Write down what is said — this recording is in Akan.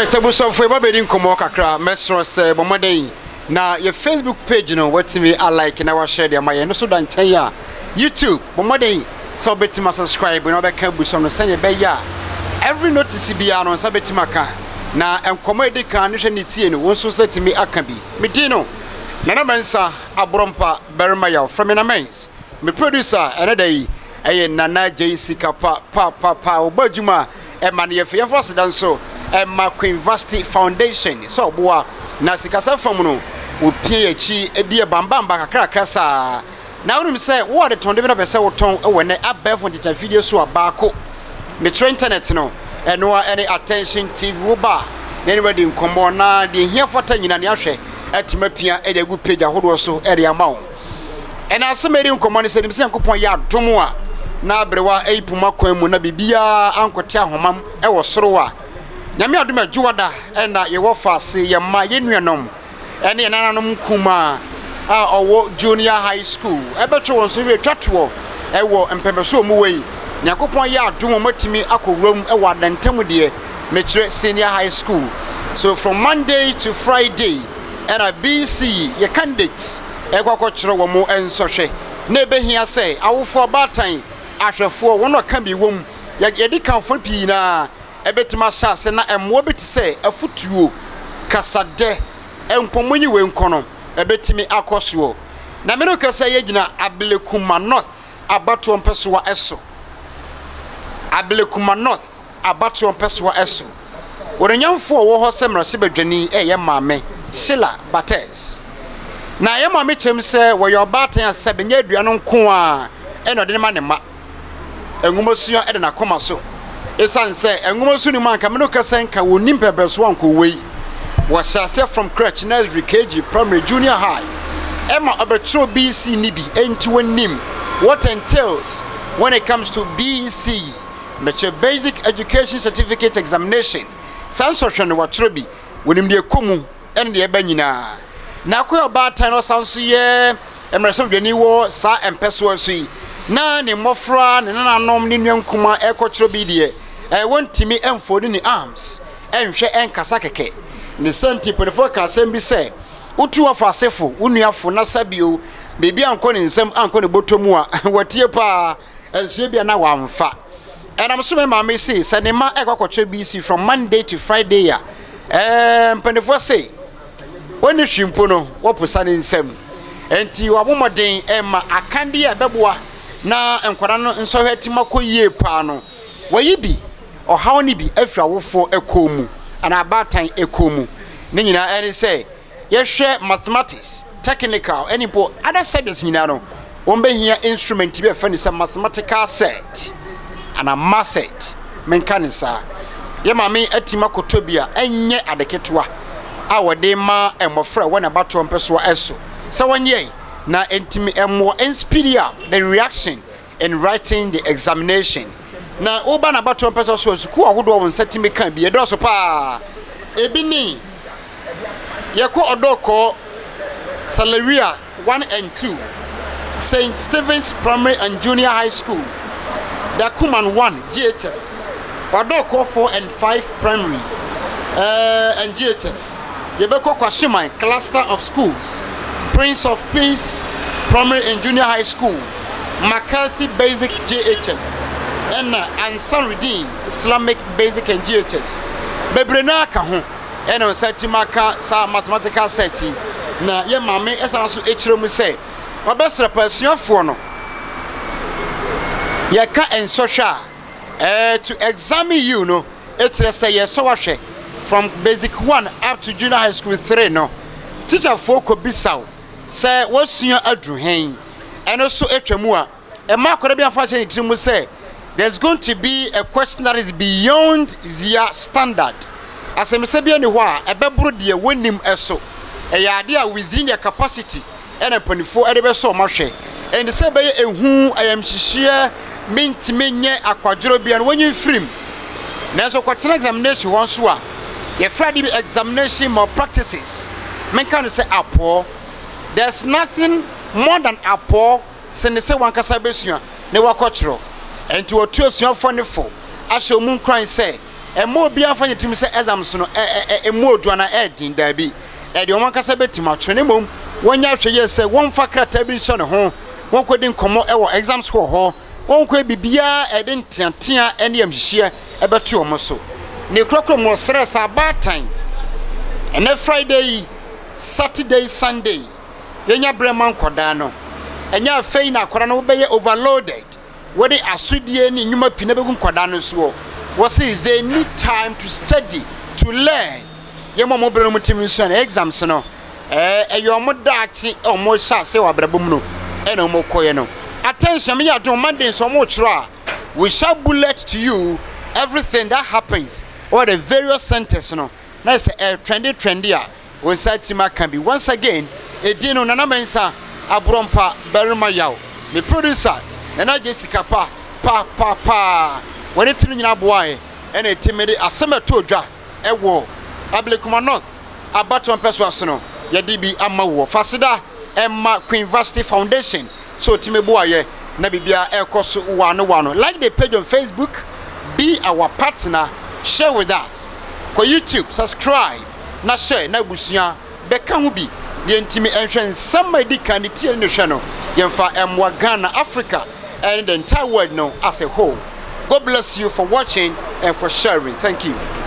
Alright, Tabuso for Babedin Komo kakra, Mesro say Bomade. Na your Facebook page, you know what to me I like and I will share their my no so dan chaya. YouTube, Bomade, so betima subscribe, we no be can buso no send beya. Every notice be on sabetima ka. Na comedy can ni tie no won so set me aka bi. Me dino. Nana Mensa Abrompa Bermaya from Inamens. Me producer another day. Nana JC Kapa Obajuma and Maniafi first done so and Queen University Foundation. So boa Nasikasa Famuno will PhD a dear Bambamba Krakasa. Now him say what the ton of a cell tongue when they up bear for the video so a barco. Me train internet no and no any attention TV bar. Anybody in Combona, the here for 10 in an yashe at Timapia a good page a whole so area mount. And as some made him command said himself upon yard Tomoa. Na brewa puma kwemu na bibia ankotia homam e wo sorowa nyame aduma juwada e na ye wo fase ye ma ye nuanom ene nananom kuma a owo junior high school e betwe won so we twato e wo empebeso mu wei nyakopon ya adum matimi akowram e wa dantam de mekire senior high school. So from Monday to Friday and a B.E.C.E ye candidates e kwakokire wo mo ensohwe na ebehia say awofo batan ahwefo wono ka bi wom ye di kan fo pi na ebetima shase na emwo beti say afutuo kasade empomonyi we nkono ebetimi akoso na me no ka say yegina Ablekuma North abato mpesoa eso Ablekuma North abato mpesoa eso woranyamfo wo ho semra se badwani ye maame Sheila Bates na ye maame chem say wo yo batan asebenya aduano nko a eno de ma ne ma engumosuya ede na koma so esan se engumosu ni man ka me no kasa nka wonim pebeso anko wei wa shase from crèche nursery KG primary junior high ema obetro B.E.C.E ni bi enti wonim what entails when it comes to B.E.C.E the basic education certificate examination sanso hwe no watro bi wonim de komu ene de eba nyina na ko oba tan no sanso ye emreso dwani wo sa empeso so yi na ne mofra ne nanom ne nwankuma ekotro bi de wontimi emfodi ni arms enhwe enkasa keke ne senti polifo ka asem bi se utu afasefo unuafo na sabio bebi anko ne nsem anko ne botomu a watie pa ensie bia na wamfa and so my me say se ne ma ekokotro B.E.C.E from Monday to Friday ya polifo say woni hwimpo no wopusa ne nsem enti wabomoden ema akande ya beboa na enkwara no nso hwetima koyie pa no wayibi ohaw ni bi afra wofo ekomu ana abatan ekomu ne nyina ene say yehwe mathematics technical enipo other subjects nyina no wombehia instrument bi afani say mathematical set ana math set menkanisa ye mame atima kotobia enye adeketwa a wode ma emofra wona bato mpeso eso so wonye na entimi emo inspire the reaction in writing the examination na oba na bato mpeso so suku ahodo won setimi kan bi edo so pa ebini yeko odoko Salaria 1 and 2 St. Stephen's Primary and Junior High School Dakuman 1 GHS odoko 4 and 5 primary and GHS yebeko kwashiman cluster of schools Prince of Peace Primary and Junior High School, McCarthy Basic GHS, and Ansarudin Islamic Basic and GHS. Bebrena ka ho, and on Satimaka sa mathematical seti. Na ye mame esanso echiro mu say, obesra pasuafo no. Ye ka ensosha to examine you no, etre say ye so wahwe from basic 1 up to junior high school 3 no. Teacher for ko bisaw say wasuya adru hen and also etwamu a e ma akora bi afa che ntimu say there's going to be a question that is beyond their standard asem se bia ni ho a ebeburu de wonim eso e ya de a within their capacity and aponifo e de be so mahwe and say be ehu ayam hihie mintime nye akwadworo bia no wonyi frim na so kwatena examination won so a ye Friday examination more practices men can say apo there's nothing more than apo send say one kasa besua ne wakochro enti otu osua for ne fo asho mun kran say mo bia fa yetim se exams no mo oduana edin da bi e de o man kasa betim atwene mom wonya hweye se won fa krata bi nso ne ho won kodi nkomo e wo exams ho won ko bibia e de ntiantia ene amhihie e beto o mo so ne krokro mo stress abatan ene Friday Saturday Sunday yenya breman koda no enya fei na akora no be overloaded where asudie ni nyuma pina begun koda no so was they need time to study to learn yemo mo bre no mutimi so na exams no eyo mo daachi o mo sha se wa brabum no ena mo koye no attention me ya don Monday so mo chura we shall bullet to you everything that happens or the various centers no na say trendy on site can be once again edino nana mensa abrompa berima yaw me producer na Jessica pa when it nyina boy and a timid asemeto dwa ewo Ablekuma North abaton perso no ye DB amawo fasida Emma Queen Varsity Foundation so timeboye na bibia ekoso wano like the page on Facebook, be our partner, share with us ko YouTube, subscribe na share na busia beka hu bi de ntimi enhwen somebody can tell no hwe no yemfa emwa Ghana, Africa and the entire world no as a whole. God bless you for watching and for sharing. Thank you.